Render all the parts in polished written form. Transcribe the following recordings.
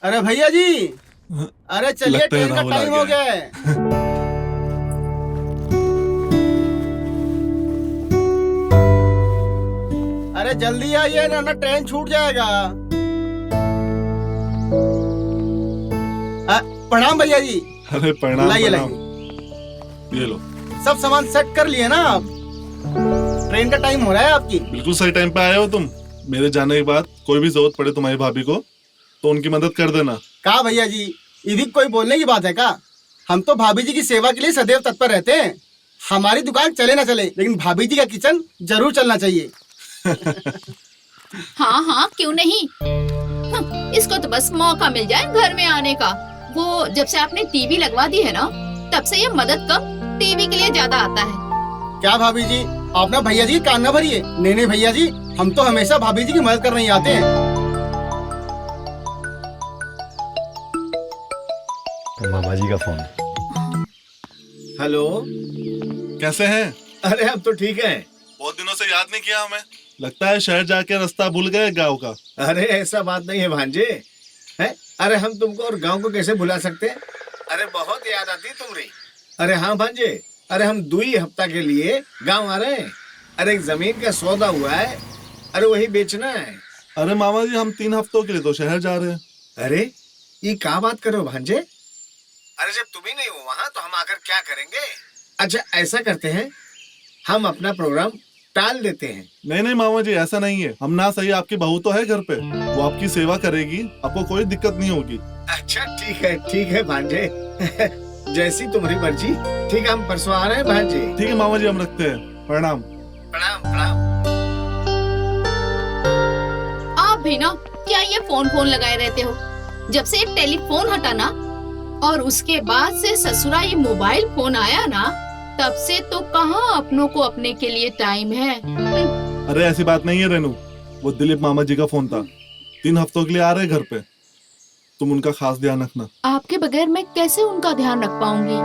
अरे भैया जी, अरे चलिए, ट्रेन का टाइम हो गया है। अरे जल्दी आइए ना, ट्रेन छूट जाएगा। प्रणाम भैया जी। अरे प्रणाम। लाइए ये लो। सब सामान सेट कर लिए ना आप? ट्रेन का टाइम हो रहा है आपकी। बिल्कुल सही टाइम पे आए हो तुम। मेरे जाने के बाद कोई भी जरूरत पड़े तुम्हारी भाभी को तो उनकी मदद कर देना। कहा भैया जी, यदि कोई बोलने की बात है का? हम तो भाभी जी की सेवा के लिए सदैव तत्पर रहते हैं। हमारी दुकान चले ना चले, लेकिन भाभी जी का किचन जरूर चलना चाहिए। हाँ हाँ, क्यों नहीं। इसको तो बस मौका मिल जाए घर में आने का। वो जब से आपने टीवी लगवा दी है ना, तब से ये मदद कम टीवी के लिए ज्यादा आता है। क्या भाभी जी, आप ना भैया जी कान न भरिए। नहीं भैया जी, हम तो हमेशा भाभी जी की मदद करने ही आते हैं। मामा जी का फोन। हेलो, कैसे हैं? अरे हम तो ठीक हैं। बहुत दिनों से याद नहीं किया हमें। लगता है शहर जाके रास्ता भूल गए गांव का। अरे ऐसा बात नहीं है भांजे। है? अरे हम तुमको और गांव को कैसे भुला सकते हैं? अरे बहुत याद आती तुम्हारी। अरे हाँ भांजे, अरे हम 2 हफ्ता के लिए गांव आ रहे हैं। अरे एक जमीन का सौदा हुआ है, अरे वही बेचना है। अरे मामा जी, हम 3 हफ्तों के लिए तो शहर जा रहे हैं। अरे ये क्या बात करो भांजे? अरे जब तुम ही नहीं हो वहाँ तो हम आकर क्या करेंगे? अच्छा ऐसा करते हैं, हम अपना प्रोग्राम टाल देते हैं। नहीं मामा जी, ऐसा नहीं है। हम ना सही आपकी बहू तो है घर पे, वो आपकी सेवा करेगी, आपको कोई दिक्कत नहीं होगी। अच्छा ठीक है भांजे। जैसी तुम्हारी मर्जी। ठीक है, हम परसों आ रहे हैं भांजे। ठीक है मामा जी, हम रखते हैं। प्रणाम। प्रणाम प्रणाम। आप भी ना क्या ये फोन लगाए रहते हो? जब से टेलीफोन हटा ना, और उसके बाद से ससुरा ये मोबाइल फोन आया ना, तब से तो कहाँ अपनों को अपने के लिए टाइम है। अरे ऐसी बात नहीं है रेनू, वो दिलीप मामा जी का फोन था। 3 हफ्तों के लिए आ रहे घर पे, तुम उनका खास ध्यान रखना। आपके बगैर मैं कैसे उनका ध्यान रख पाऊंगी?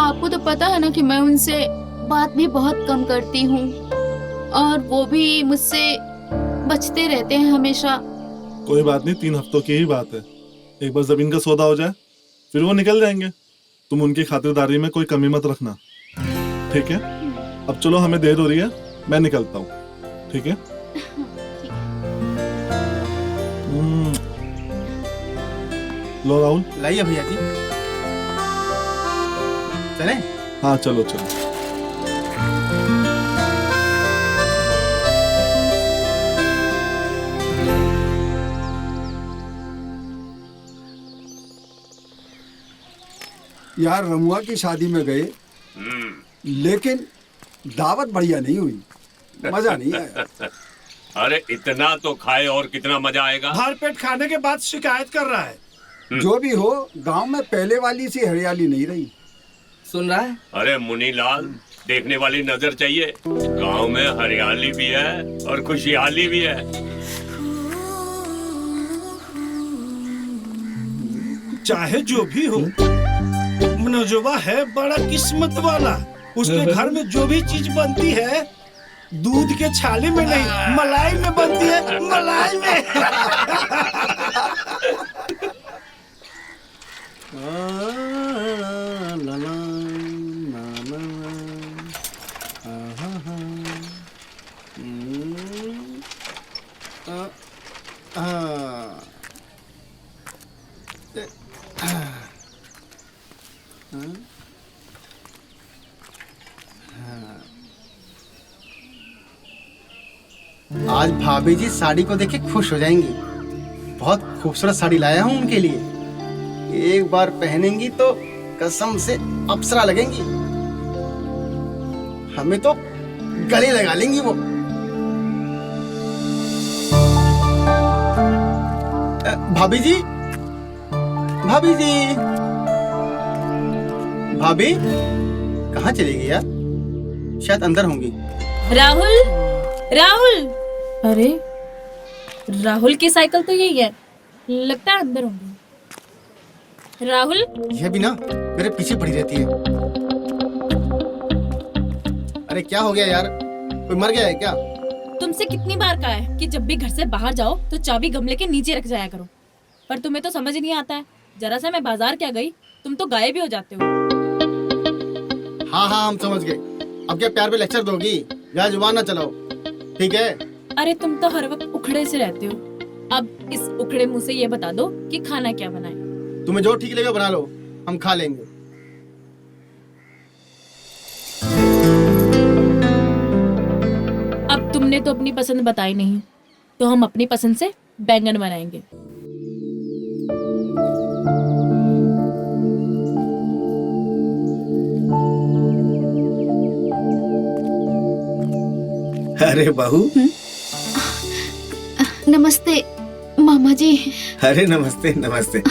आपको तो पता है ना कि मैं उनसे बात भी बहुत कम करती हूँ, और वो भी मुझसे बचते रहते हैं हमेशा। कोई बात नहीं, 3 हफ्तों की ही बात है। एक बार जमीन का सौदा हो जाए फिर वो निकल जाएंगे। तुम उनकी खातिरदारी में कोई कमी मत रखना, ठीक है? अब चलो, हमें देर हो रही है, मैं निकलता हूँ। ठीक है? लो राहुल। लाइए भैया जी, चले? हाँ चलो चलो। यार रमुआ की शादी में गए, लेकिन दावत बढ़िया नहीं हुई, मजा नहीं आया। अरे इतना तो खाए और कितना मजा आएगा। भर पेट खाने के बाद शिकायत कर रहा है। जो भी हो, गांव में पहले वाली सी हरियाली नहीं रही। सुन रहा है? अरे मुनीलाल, देखने वाली नजर चाहिए। गांव में हरियाली भी है और खुशहाली भी है। चाहे जो भी हो, मनोजवा है बड़ा किस्मत वाला। उसके घर में जो भी चीज बनती है, दूध के छाले में नहीं, मलाई में बनती है, मलाई में। आज भाभी जी साड़ी को देख के खुश हो जाएंगी। बहुत खूबसूरत साड़ी लाया हूँ उनके लिए। एक बार पहनेंगी तो कसम से अप्सरा लगेंगी। हमें तो गले लगा लेंगी वो। भाभी जी, भाभी जी, भाभी कहाँ चली गई यार? शायद अंदर होंगी। राहुल, राहुल। अरे राहुल की साइकिल तो यही है, लगता है अंदर होंगी। राहुल, यह भी ना मेरे पीछे पड़ी रहती है। अरे क्या हो गया यार, कोई मर गया है क्या? तुमसे कितनी बार कहा है कि जब भी घर से बाहर जाओ तो चाबी गमले के नीचे रख जाया करो। पर तुम्हें तो समझ नहीं आता है। जरा सा मैं बाजार क्या गई, तुम तो गायब ही हो जाते हो। हाँ हाँ हम समझ गए। अब क्या प्यार पे लेक्चर दोगी? या जुबान ना चलाओ, ठीक है? अरे तुम तो हर वक्त उखड़े से रहते हो। अब इस उखड़े मुंह से ये बता दो कि खाना क्या बनाए। तुम्हें जो ठीक लगेगा बना लो, हम खा लेंगे। अब तुमने तो अपनी पसंद बताई नहीं, तो हम अपनी पसंद से बैंगन बनाएंगे। अरे बहू, नमस्ते मामा जी। अरे नमस्ते नमस्ते।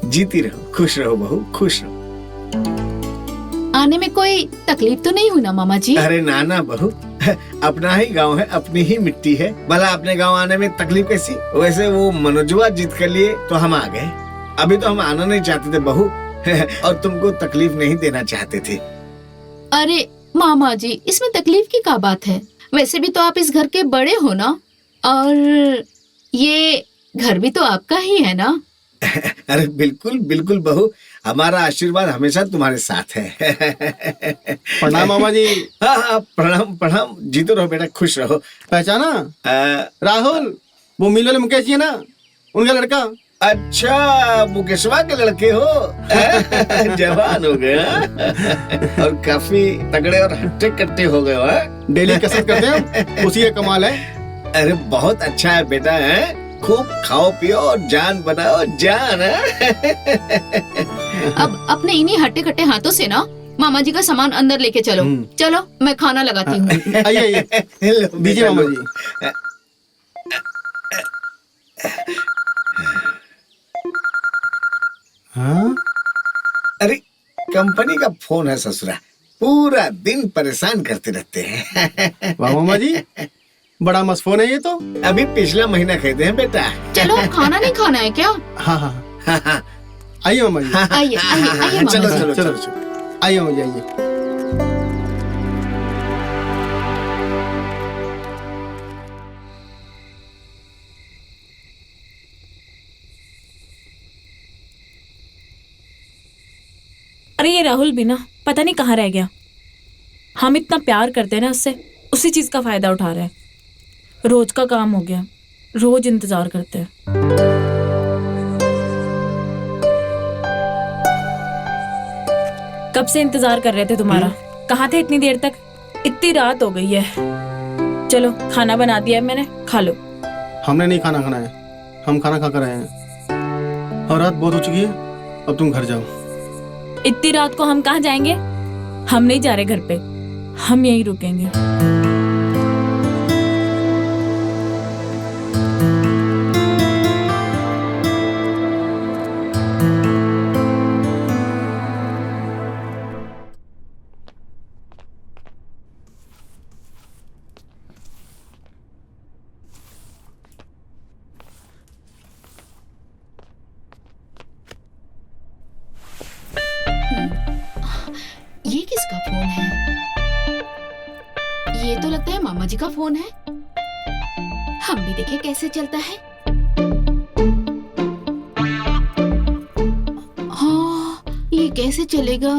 जीती रहो, खुश रहो बहू, खुश रहो। आने में कोई तकलीफ तो नहीं हुई ना मामा जी? अरे नाना बहू, अपना ही गांव है, अपनी ही मिट्टी है, भला अपने गांव आने में तकलीफ कैसी? वैसे वो मनोजवा जीत कर लिए तो हम आ गए। अभी तो हम आना नहीं चाहते थे बहू, और तुमको तकलीफ नहीं देना चाहते थे। अरे मामा जी, इसमें तकलीफ की क्या बात है? वैसे भी तो आप इस घर के बड़े हो ना, और ये घर भी तो आपका ही है ना। अरे बिल्कुल बिल्कुल बहू, हमारा आशीर्वाद हमेशा तुम्हारे साथ है। प्रणाम मामा जी। हाँ हाँ, प्रणाम प्रणाम। जीतो रहो बेटा, खुश रहो। पहचाना? राहुल, वो मिल वाले मुकेश जी है ना, उनका लड़का। अच्छा, मुकेशवा के लड़के हो। जवान हो गए हाँ? और काफी तगड़े और हट्टे कट्टे हो गए हो। डेली कसरत करते हैं, उसी का कमाल है। अरे बहुत अच्छा है बेटा, है खूब खाओ पियो और जान बनाओ, जान है? अब अपने इन्हीं हट्टे कट्टे हाथों से ना मामा जी का सामान अंदर लेके चलो। चलो मैं खाना लगाती हूँ। आइए आइए, दीजिए मामा जी। हाँ? अरे कंपनी का फोन है ससुरा, पूरा दिन परेशान करते रहते हैं। वाह मामा जी, बड़ा मस्त फोन है ये तो। अभी पिछला महीना खरीदे हैं बेटा। चलो खाना नहीं खाना है क्या? हाँ हाँ हाँ, आइए मामा जी। आइए आइए आइए चलो मामा जी। चलो चलो। चलो। आइए मामा जी, आइए। अरे ये राहुल भी ना पता नहीं कहाँ रह गया। हम इतना प्यार करते हैं ना उससे, उसी चीज का फायदा उठा रहे हैं। रोज का काम हो गया, रोज इंतजार करते हैं। कब से इंतजार कर रहे थे तुम्हारा। कहाँ थे इतनी देर तक? इतनी रात हो गई है। चलो खाना बना दिया है मैंने, खा लो। हमने नहीं खाना खाना है, हम खाना खा कर आए हैं और रात बहुत हो चुकी है, अब तुम घर जाओ। इतनी रात को हम कहाँ जाएंगे? हम नहीं जा रहे घर पे, हम यहीं रुकेंगे। ये किसका फोन है? ये तो लगता है मामा जी का फोन है। हम भी देखें कैसे चलता है। हाँ, ये कैसे चलेगा?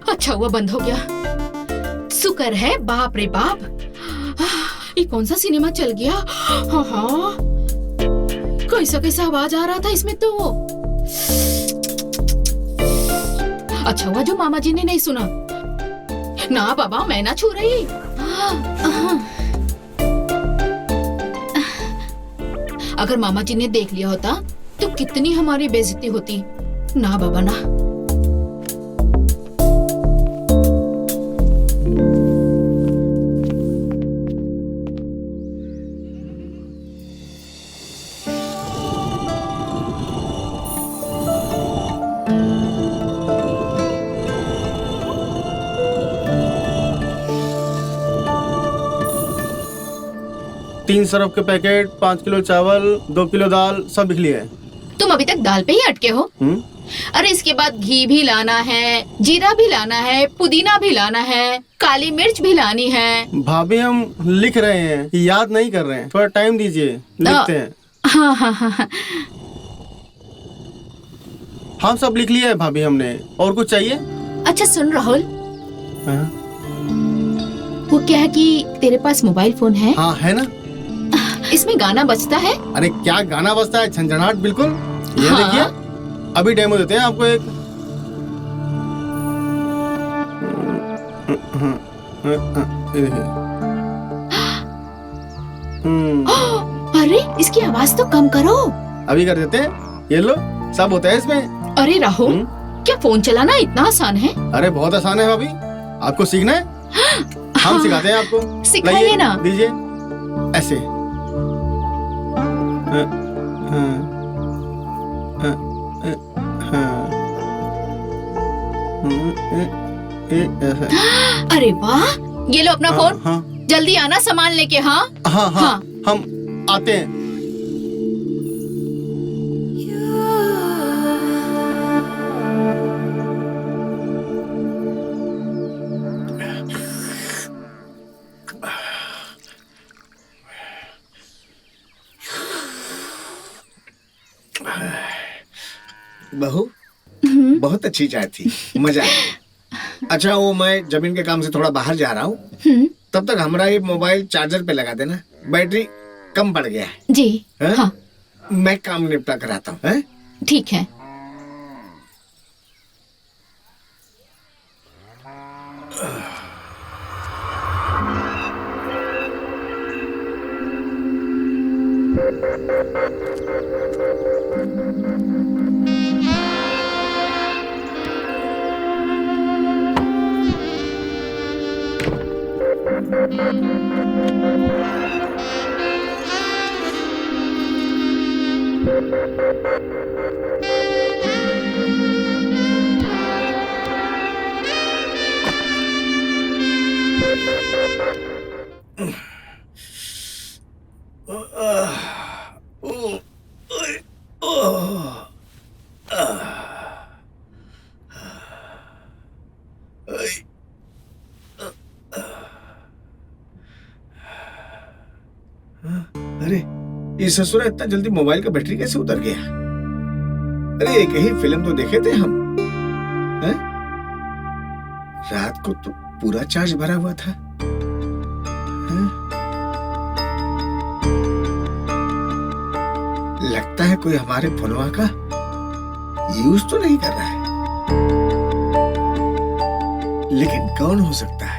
अच्छा हुआ बंद हो गया। शुक्र है, बाप रे बाप, ये कौन सा सिनेमा चल गया। हाँ हाँ, कैसा कैसा आवाज आ रहा था इसमें तो। अच्छा हुआ जो मामा जी ने नहीं सुना। ना बाबा, मैं ना छू रही। अगर मामा जी ने देख लिया होता तो कितनी हमारी बेइज्जती होती। ना बाबा ना। तीन सरफ के पैकेट, 5 किलो चावल, 2 किलो दाल, सब लिख लिया है। तुम अभी तक दाल पे ही अटके हो। अरे इसके बाद घी भी लाना है, जीरा भी लाना है, पुदीना भी लाना है, काली मिर्च भी लानी है। भाभी हम लिख रहे हैं, याद नहीं कर रहे हैं, थोड़ा टाइम दीजिए, लिखते हैं। हाँ हाँ हाँ हाँ। हम सब लिख लिया है भाभी हमने, और कुछ चाहिए? अच्छा सुन राहुल, हाँ वो क्या है कि तेरे पास मोबाइल फोन है? हाँ, है ना। इसमें गाना बजता है? अरे क्या गाना बजता है, झंझनाहट बिल्कुल। ये हाँ। देखिए, अभी डेमो देते हैं आपको एक। ये देखिए। अरे इसकी आवाज तो कम करो। अभी कर देते हैं, ये लो, सब होता है इसमें। अरे राहुल, क्या फोन चलाना इतना आसान है? अरे बहुत आसान है भाभी, आपको सीखना है, हम सिखाते हैं आपको। सिखाइए लाइए, ना। दीजिए ऐसे। अरे वाह, ये लो अपना फोन। हाँ जल्दी आना सामान लेके। हाँ हाँ हाँ, हाँ। हम आते हैं। बहू, बहुत अच्छी चाय थी, मजा आया। अच्छा वो मैं जमीन के काम से थोड़ा बाहर जा रहा हूँ, तब तक हमारा ये मोबाइल चार्जर पे लगा देना, बैटरी कम पड़ गया है। जी हैं? हाँ मैं काम निपटा कर आता हूँ, हैं? ठीक है। अरे ये ससुरा इतना जल्दी मोबाइल का बैटरी कैसे उतर गया? अरे एक ही फिल्म तो देखे थे हम, हैं? रात को तो पूरा चार्ज भरा हुआ था, हैं? लगता है कोई हमारे फोनवा का यूज तो नहीं कर रहा है, लेकिन कौन हो सकता है?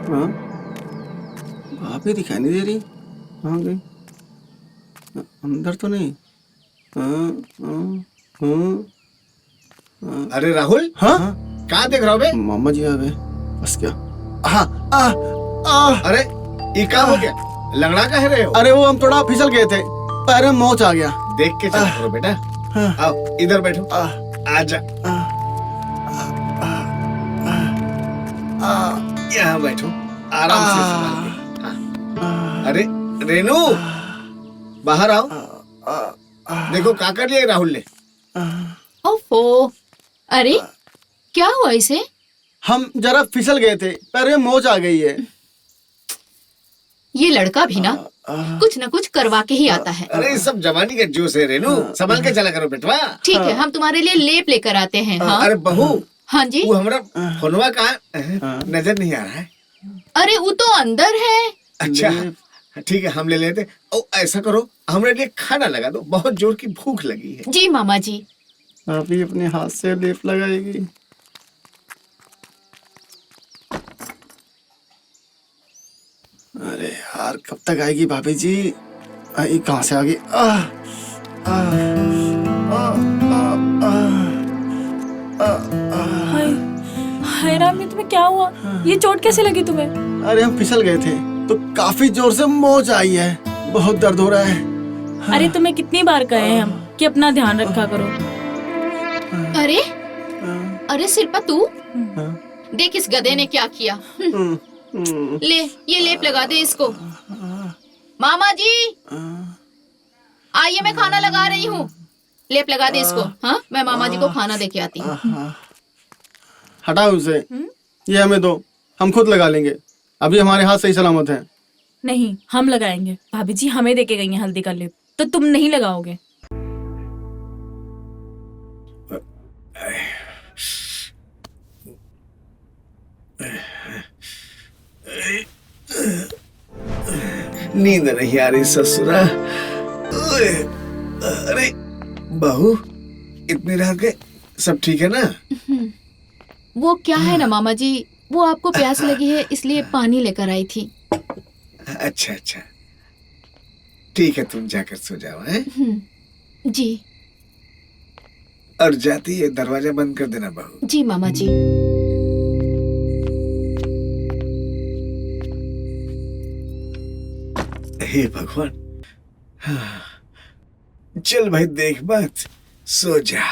हाँ, भाभी दिखाई नहीं दे रही, कहाँ गई? अंदर तो नहीं। अरे राहुल, हाँ, कहाँ देख रहा हो बे? मामा जी आ गए, बस क्या। अरे ये क्या हो गया? लंगड़ा कह रहे हो? अरे वो हम थोड़ा फिसल गए थे, पैर में मोच आ गया। देख के चल करो बेटा। आओ इधर बैठो, आजा यहाँ बैठो, आराम से संभाल के। हाँ। अरे रेनू, बाहर आओ, देखो क्या कर लिया राहुल ने। ओफो, अरे क्या हुआ इसे? हम जरा फिसल गए थे, पैर में मोच आ गई है। ये लड़का भी ना कुछ न कुछ करवा के ही आता है। अरे सब जवानी का जोश है रेनू, संभाल के चला करो बेटवा। ठीक है, हम तुम्हारे लिए लेप लेकर आते हैं। हाँ अरे बहू, हाँ जी। वो हमारा फोनवा कहाँ नजर नहीं आ रहा है? अरे वो तो अंदर है। अच्छा ठीक है, हम ले लेते। ओ ऐसा करो, हमारे लिए खाना लगा दो, बहुत जोर की भूख लगी है। जी मामा जी। अभी अपने हाथ से लेप लगाएगी। अरे यार कब तक आएगी भाभी जी? आई कहाँ से आ गई? हाय हाय राम, ये तुम्हें क्या हुआ? ये चोट कैसे लगी तुम्हें? अरे हम फिसल गए थे तो काफी जोर से मोच आई है, बहुत दर्द हो रहा है। अरे तुम्हें कितनी बार कहे हैं हम कि अपना ध्यान रखा करो। अरे अरे शिल्पा तू देख इस गधे ने क्या किया। ले ये लेप लगा दे इसको। मामा जी आइए, मैं खाना लगा रही हूँ। लेप लगा दे इसको। हाँ, मैं मामा जी को खाना दे के आती हूँ। हटाओ उसे, ये हमें दो, हम खुद लगा लेंगे। अभी हमारे हाथ सही सलामत हैं। नहीं, हम लगाएंगे। भाभी जी हमें देके गई हैं हल्दी का लेप, तो तुम नहीं लगाओगे? नींद नहीं आ रही ससुरा। ओए, अरे बहू, इतनी रात के सब ठीक है ना? वो क्या है ना मामा जी, वो आपको प्यास लगी है इसलिए पानी लेकर आई थी। अच्छा अच्छा, ठीक है, तुम जाकर सो जाओ। हैं? जी और जाती है दरवाजा बंद कर देना बहू। जी मामा जी। हे भगवान, हाँ, चल भाई देख बात, सो जा।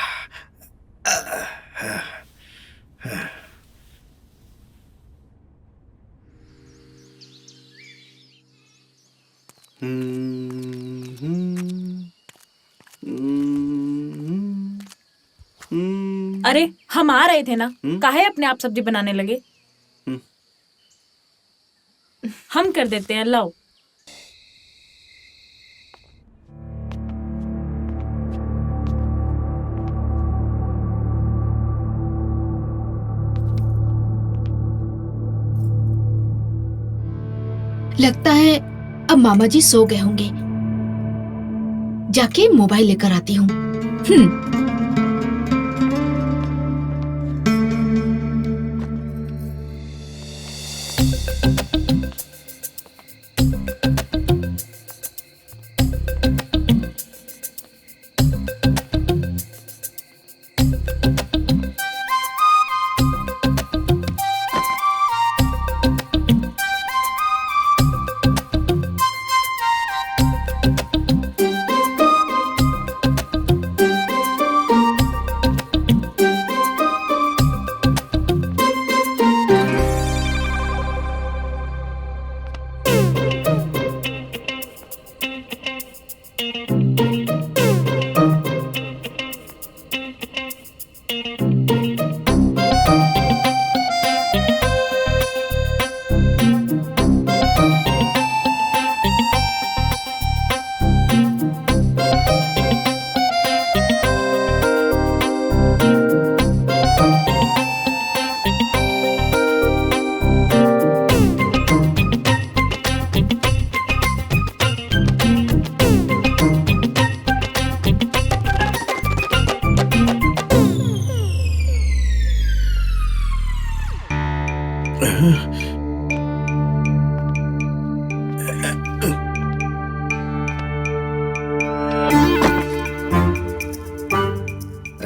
अरे हम आ रहे थे ना, काहे अपने आप सब्जी बनाने लगे? हम कर देते हैं, लाओ। लगता है अब मामा जी सो गए होंगे। जाके मोबाइल लेकर आती हूँ।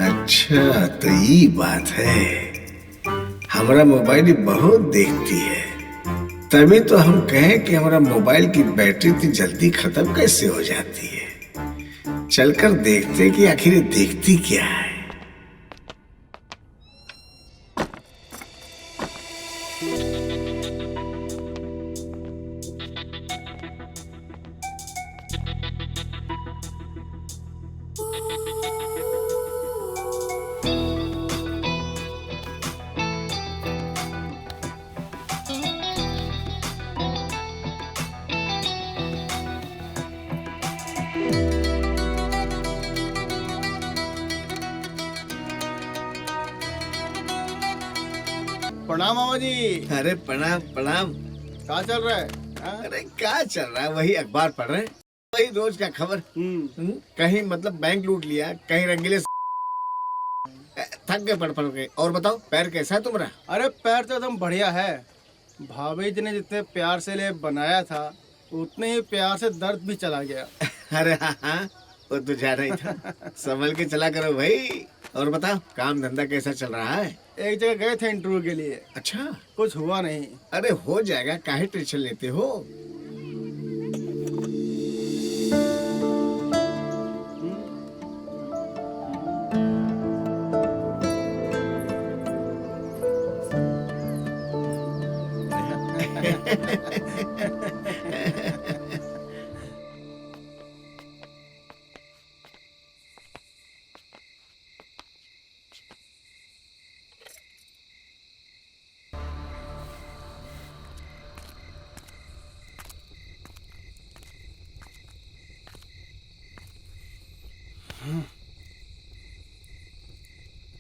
अच्छा तो ये बात है, हमारा मोबाइल बहुत देखती है, तभी तो हम कहें कि हमारा मोबाइल की बैटरी इतनी जल्दी खत्म कैसे हो जाती है। चलकर देखते कि आखिर ये देखती क्या है। प्रणाम मामा जी। अरे प्रणाम प्रणाम। क्या चल रहा है? हाँ? अरे क्या चल रहा है, वही अखबार पढ़ रहे हैं, वही रोज का खबर। कहीं मतलब बैंक लूट लिया, कहीं रंगीले थक गए पढ़ पढ़ के। और बताओ पैर कैसा है तुम्हारा? अरे पैर तो एकदम बढ़िया है। भाभी जी ने जितने प्यार से ले बनाया था उतने ही प्यार से दर्द भी चला गया। अरे हाँ हाँ, वो तो जा रही था। संभल के चला करो भाई। और बताओ काम धंधा कैसा चल रहा है? एक जगह गए थे इंटरव्यू के लिए। अच्छा, कुछ हुआ नहीं। अरे हो जाएगा, काहे टेंशन लेते हो?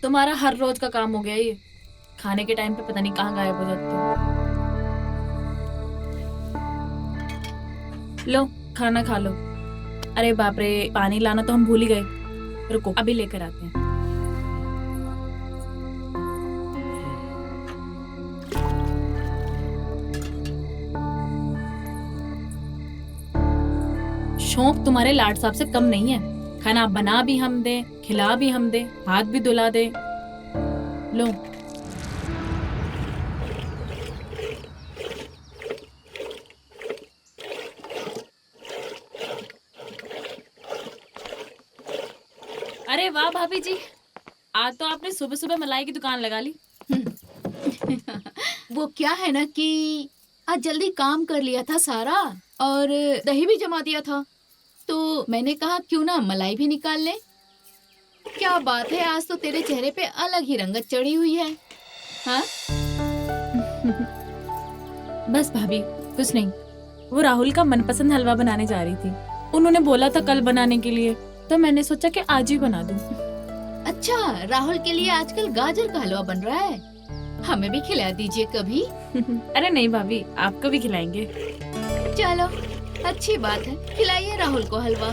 तुम्हारा हर रोज का काम हो गया ये। खाने के टाइम पे पता नहीं कहाँ गायब हो जाते हो। लो खाना खा लो। अरे बाप रे, पानी लाना तो हम भूल ही गए। रुको अभी लेकर आते हैं। शौक तुम्हारे लाड साहब से कम नहीं है। खाना बना भी हम दे, खिला भी हम दे, हाथ भी धुला दे। लो अरे वाह भाभी जी, आज तो आपने सुबह सुबह मलाई की दुकान लगा ली। वो क्या है ना कि आज जल्दी काम कर लिया था सारा और दही भी जमा दिया था, तो मैंने कहा क्यों ना मलाई भी निकाल ले। क्या बात है, आज तो तेरे चेहरे पे अलग ही रंगत चढ़ी हुई है। हाँ बस भाभी कुछ नहीं, वो राहुल का मनपसंद हलवा बनाने जा रही थी। उन्होंने बोला था कल बनाने के लिए, तो मैंने सोचा कि आज ही बना दूं। अच्छा, राहुल के लिए आजकल गाजर का हलवा बन रहा है, हमें भी खिला दीजिए कभी। अरे नहीं भाभी, आपको भी खिलाएंगे। चलो अच्छी बात है, खिलाइए राहुल को हलवा।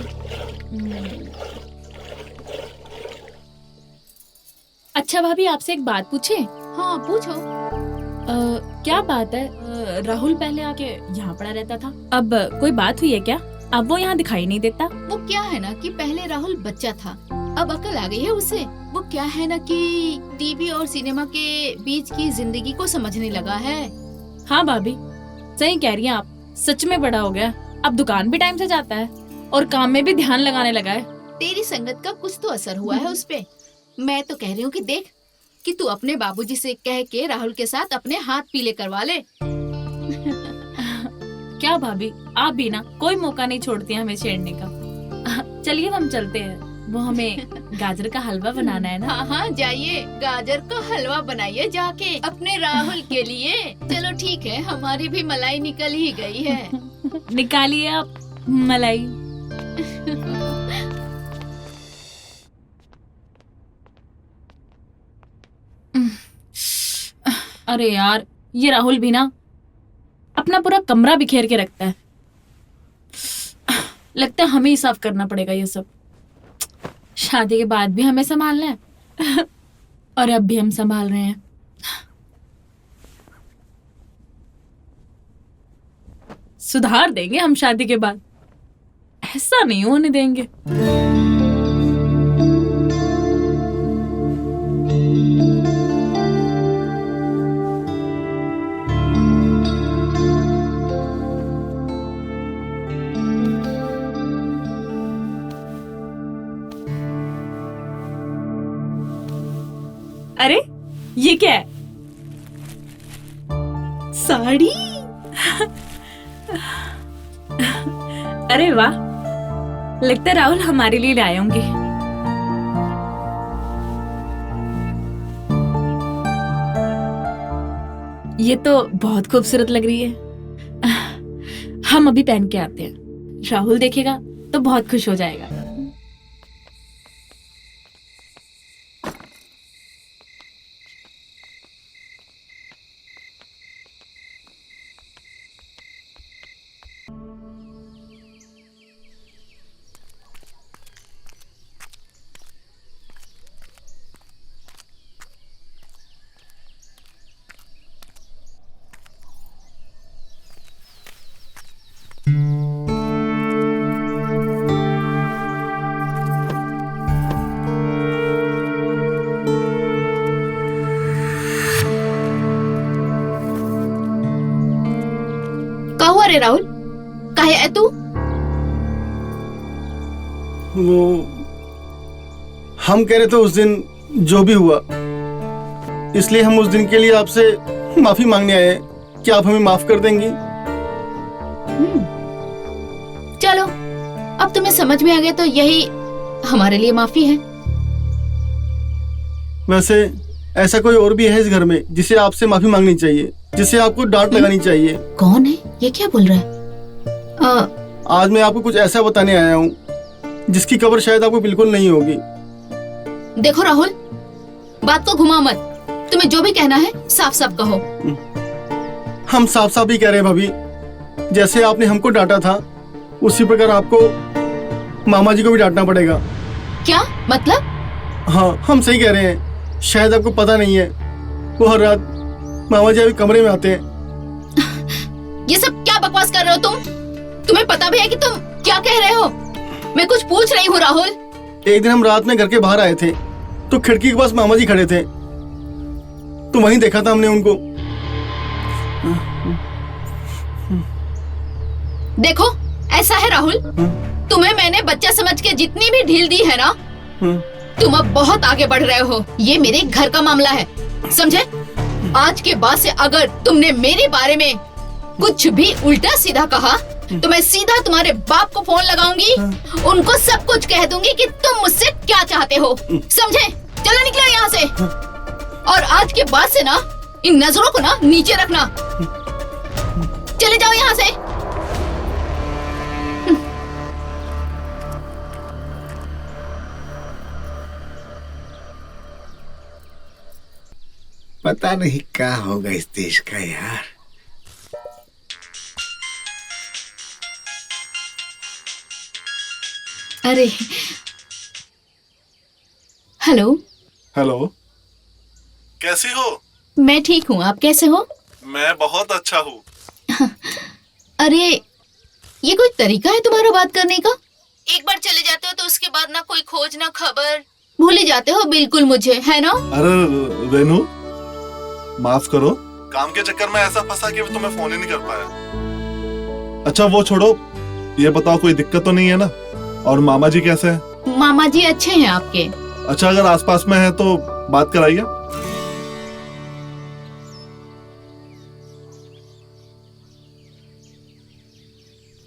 अच्छा भाभी, आपसे एक बात पूछे? हाँ पूछो। क्या बात है, राहुल पहले आके यहाँ पड़ा रहता था, अब कोई बात हुई है क्या? अब वो यहाँ दिखाई नहीं देता। वो क्या है ना कि पहले राहुल बच्चा था, अब अकल आ गई है उसे। वो क्या है ना कि टीवी और सिनेमा के बीच की जिंदगी को समझने लगा है। हाँ भाभी सही कह रही हैं आप, सच में बड़ा हो गया। अब दुकान भी टाइम से जाता है और काम में भी ध्यान लगाने लगा है। तेरी संगत का कुछ तो असर हुआ है उस पे। मैं तो कह रही हूँ कि देख कि तू अपने बाबूजी से कह के राहुल के साथ अपने हाथ पीले करवा ले। क्या भाभी, आप भी ना कोई मौका नहीं छोड़ती हैं हमें छेड़ने का। चलिए हम चलते हैं, वो हमें गाजर का हलवा बनाना है ना। हाँ हाँ जाइए, गाजर का हलवा बनाइए जाके अपने राहुल के लिए। चलो ठीक है, हमारी भी मलाई निकल ही गई है। निकालिए आप मलाई। अरे यार, ये राहुल भी ना अपना पूरा कमरा बिखेर के रखता है। लगता है हमें ही साफ करना पड़ेगा ये सब। शादी के बाद भी हमें संभालना है और अब भी हम संभाल रहे हैं। सुधार देंगे हम शादी के बाद, ऐसा नहीं होने देंगे। अरे ये क्या है? साड़ी? अरे वाह, लगता है राहुल हमारे लिए लाए होंगे। ये तो बहुत खूबसूरत लग रही है। हम अभी पहन के आते हैं, राहुल देखेगा तो बहुत खुश हो जाएगा। कहो अरे राहुल, काहे है तू? वो हम कह रहे थे उस दिन जो भी हुआ, इसलिए हम उस दिन के लिए आपसे माफी मांगने आए। क्या आप हमें माफ कर देंगी? चलो, अब तुम्हें समझ में आ गया तो यही हमारे लिए माफी है। वैसे ऐसा कोई और भी है इस घर में जिसे आपसे माफी मांगनी चाहिए, जिसे आपको डांट लगानी चाहिए? कौन है? ये क्या बोल रहा है? आज मैं आपको कुछ ऐसा बताने आया हूँ जिसकी खबर शायद आपको बिल्कुल नहीं होगी। देखो राहुल, बात को घुमा मत। तुम्हें जो भी कहना है साफ साफ कहो। हम साफ साफ ही कह रहे हैं भाभी, जैसे आपने हमको डांटा था उसी प्रकार आपको मामा जी को भी डांटना पड़ेगा। क्या मतलब? हाँ, हम सही कह रहे हैं। शायद आपको पता नहीं है, वो हर रात मामा जी अभी कमरे में आते हैं। ये सब क्या बकवास कर रहे हो तुम? तुम्हें पता भी है कि तुम क्या कह रहे हो? मैं कुछ पूछ रही हूँ राहुल। एक दिन हम रात में घर के बाहर आए थे तो खिड़की के पास मामा जी खड़े थे, तो वहीं देखा था हमने उनको। देखो, ऐसा है राहुल, तुम्हें मैंने बच्चा समझ के जितनी भी ढील दी है ना, तुम अब बहुत आगे बढ़ रहे हो। ये मेरे घर का मामला है, समझे? आज के बाद से अगर तुमने मेरे बारे में कुछ भी उल्टा सीधा कहा तो मैं सीधा तुम्हारे बाप को फोन लगाऊंगी, उनको सब कुछ कह दूंगी कि तुम मुझसे क्या चाहते हो, समझे? चलो निकलो यहाँ से। और आज के बाद से ना इन नजरों को ना नीचे रखना। चले जाओ यहाँ से। पता नहीं क्या होगा इस देश का यार। अरे हेलो। हेलो, कैसी हो? मैं ठीक हूँ, आप कैसे हो? मैं बहुत अच्छा हूँ। अरे ये कोई तरीका है तुम्हारा बात करने का? एक बार चले जाते हो तो उसके बाद ना कोई खोज ना खबर, भूल ही जाते हो बिल्कुल मुझे, है ना? अरे रेनू, माफ करो, काम के चक्कर में ऐसा फंसा कि तुम्हें फोन ही नहीं कर पाया। अच्छा वो छोड़ो, ये बताओ कोई दिक्कत तो नहीं है ना? और मामा जी कैसे हैं? मामा जी अच्छे हैं आपके। अच्छा, अगर आसपास में है तो बात कराइए।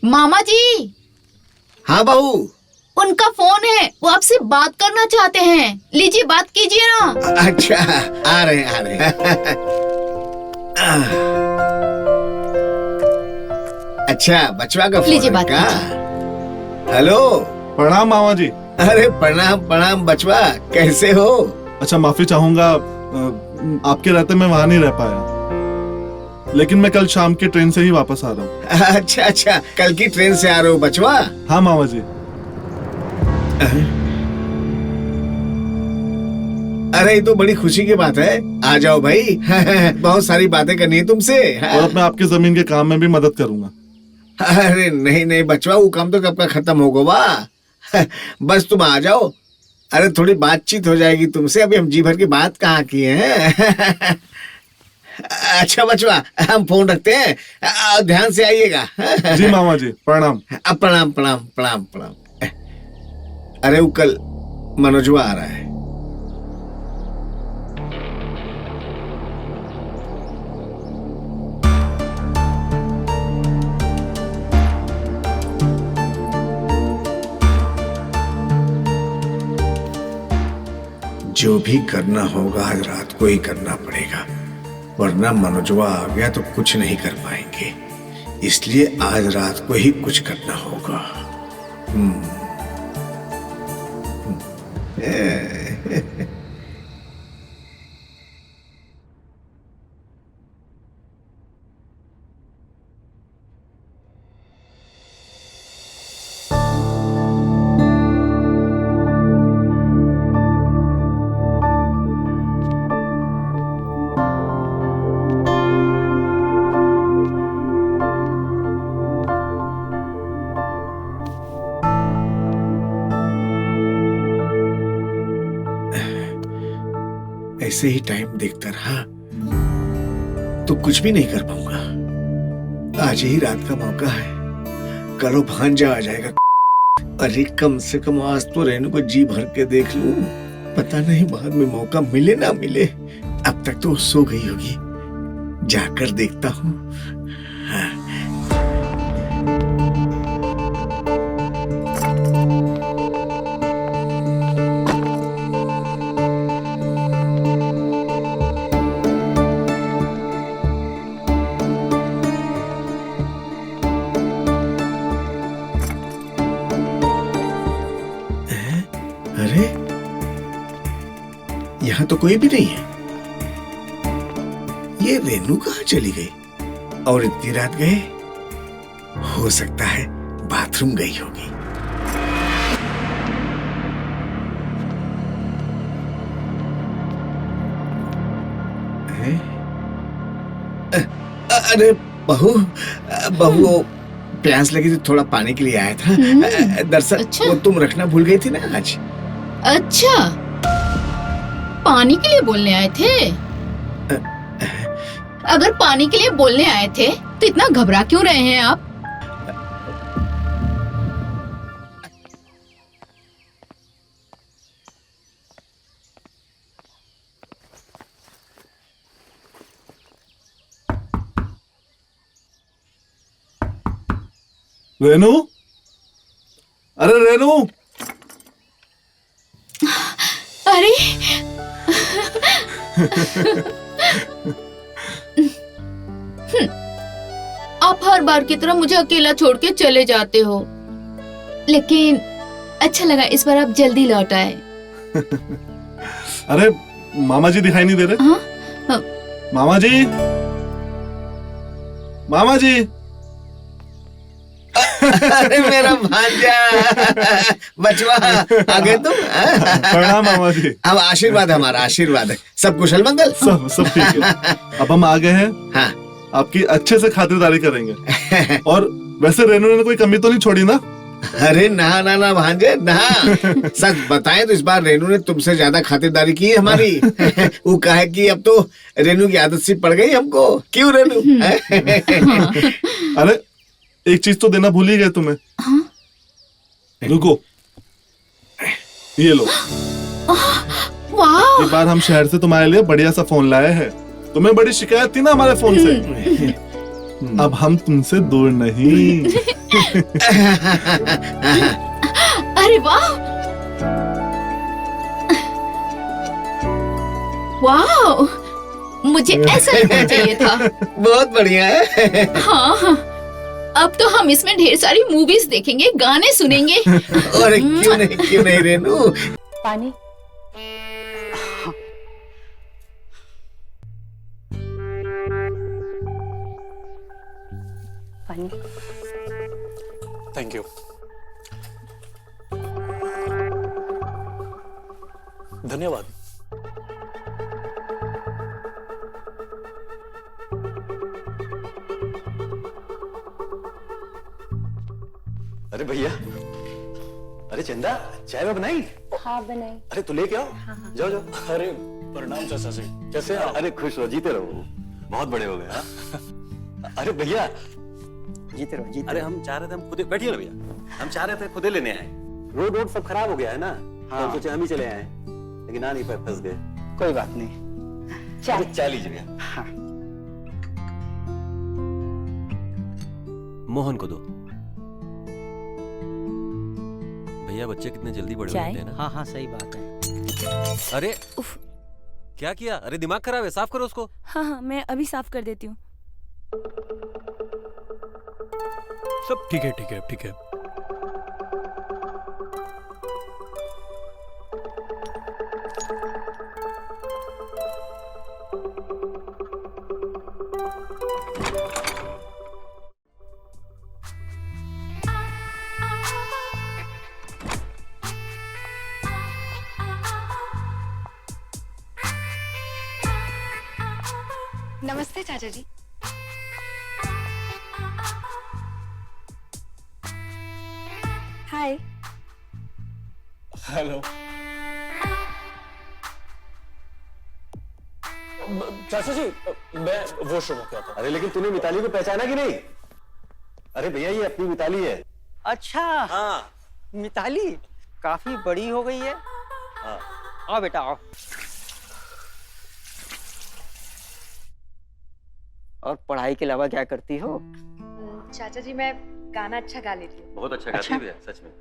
मामा जी। हाँ बहू। उनका फोन है, वो आपसे बात करना चाहते हैं। लीजिए बात कीजिए ना। अच्छा, आ रहे आ रहे। अच्छा, बचवा का फोन लीजिए है बात का? हेलो। प्रणाम मामा जी। अरे प्रणाम प्रणाम बचवा, कैसे हो? अच्छा, माफी चाहूंगा, आपके रहते मैं वहां नहीं रह पाया, लेकिन मैं कल शाम की ट्रेन से ही वापस आ रहा हूँ। अच्छा अच्छा, कल की ट्रेन से आ रहे हो बचवा? हाँ मामा जी। अरे ये तो बड़ी खुशी की बात है, आ जाओ भाई। बहुत सारी बातें करनी है तुमसे। और अब मैं आपकी जमीन के काम में भी मदद करूंगा। अरे नहीं नहीं बचवा, वो काम तो कब का खत्म होगा वाह। बस तुम आ जाओ। अरे थोड़ी बातचीत हो जाएगी तुमसे, अभी हम जी भर की बात कहाँ किए हैं। अच्छा बचवा, हम फोन रखते हैं, ध्यान से आइएगा। जी मामा जी, प्रणाम। प्रणाम प्रणाम प्रणाम प्रणाम। अरे वो कल मनोजवा आ रहा है। जो भी करना होगा आज रात को ही करना पड़ेगा, वरना मनोजवा आ गया तो कुछ नहीं कर पाएंगे। इसलिए आज रात को ही कुछ करना होगा। ऐसे ही टाइम देखता रहा तो कुछ भी नहीं कर पाऊंगा। आज ही रात का मौका है, कलो भांजा आ जाएगा। अरे कम से कम आज तो रेनू को जी भर के देख लूं, पता नहीं बाद में मौका मिले ना मिले। अब तक तो सो गई होगी, जाकर देखता हूँ। अरे यहाँ तो कोई भी नहीं है। ये रेनू कहाँ चली गई? और इतनी रात गए? हो सकता है बाथरूम गई होगी। अरे बहू, बहू प्यास लगी तो थोड़ा पानी के लिए आया था। दरअसल अच्छा। वो तुम रखना भूल गई थी ना आज। अच्छा, पानी के लिए बोलने आए थे? अगर पानी के लिए बोलने आए थे तो इतना घबरा क्यों रहे हैं आप? रेनू, अरे रेनू, अरे आप हर बार की तरह मुझे अकेला छोड़ के चले जाते हो, लेकिन अच्छा लगा इस बार आप जल्दी लौट आए। अरे मामा जी दिखाई नहीं दे रहे? हाँ? हाँ। मामा जी, मामा जी। अरे मेरा भांजा, बचवा, आ गए तुम? प्रणाम मामा जी। अब आशीर्वाद, हमारा आशीर्वाद है। सब कुशल मंगल? सब ठीक है। अब हम आ गए हैं। हाँ। आपकी अच्छे से खातिरदारी करेंगे। और वैसे रेनू ने कोई कमी तो नहीं छोड़ी ना? अरे ना ना ना भांजे ना, सच बताएं तो इस बार रेनू ने तुमसे ज्यादा खातिरदारी की है हमारी। वो कहे कि अब तो रेनू की आदत सी पड़ गई हमको। क्यों रेनू? अरे एक चीज तो देना भूल ही गए तुम्हें। हाँ? रुको, ये लो। वाह! एक बार हम शहर से तुम्हारे लिए बढ़िया सा फोन लाए हैं। तुम्हें बड़ी शिकायत थी ना हमारे फोन से। अब हम तुमसे दूर नहीं। अरे वाह! वाह! मुझे ऐसा ही फोन चाहिए था। बहुत बढ़िया है। हाँ हाँ, अब तो हम इसमें ढेर सारी मूवीज देखेंगे, गाने सुनेंगे। और क्यों नहीं रेनू। पानी। पानी। Thank you. धन्यवाद। अरे भैया, अरे चंदा, चाय में बनाई? हाँ बनाई। अरे तू लेके आओ। जाओ जाओ। अरे प्रणाम चाचा जी, कैसे हैं आप? अरे खुश रहो, जीते रहो, बहुत बड़े हो गए। हाँ? अरे भैया, जीते रहो, जीते अरे हम चाह रहे थे, हम खुद बैठिए ना भैया, हम चाह रहे थे खुद लेने आए। रोड सब खराब हो गया है ना। हाँ। तो सोचे हम ही चले आए, लेकिन आ नहीं पाए, फंस गए। कोई बात नहीं। चाय लीजिए भैया। हाँ। मोहन को दो। भैया बच्चे कितने जल्दी बड़े होते हैं ना। हाँ हाँ सही बात है। अरे उफ, क्या किया? अरे दिमाग खराब है, साफ करो उसको। हाँ हाँ मैं अभी साफ कर देती हूँ। सब ठीक है, ठीक है, ठीक है। नमस्ते चाचा जी। हाय। हेलो। चाचा जी, मैं वॉशरूम में क्या था? अरे लेकिन तूने मिताली को पहचाना कि नहीं? अरे भैया ये अपनी मिताली है। अच्छा। हाँ। मिताली काफी बड़ी हो गई है। हाँ। आओ बेटा आओ। और पढ़ाई के अलावा क्या करती हो? चाचा जी मैं गाना अच्छा गा लेती हूँ। बहुत अच्छा गाती है भैया, सच में।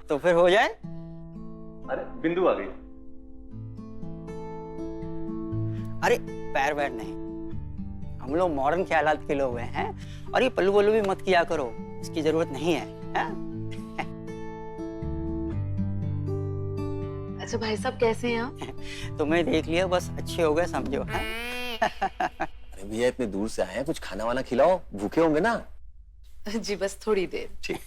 तो फिर हो जाए। अरे बिंदु आ गई। अरे पैर वैर नहीं, हम लोग मॉडर्न ख्यालात के लोग हैं और ये पल्लू वल्लू भी मत किया करो, इसकी जरूरत नहीं है, हैं? अच्छा भाई साहब कैसे हैं आप? तुम्हें देख लिया बस अच्छे हो गए समझो। अरे भैया इतने दूर से आए हैं, कुछ खाना वाना खिलाओ, भूखे होंगे ना। जी बस थोड़ी देर। ठीक।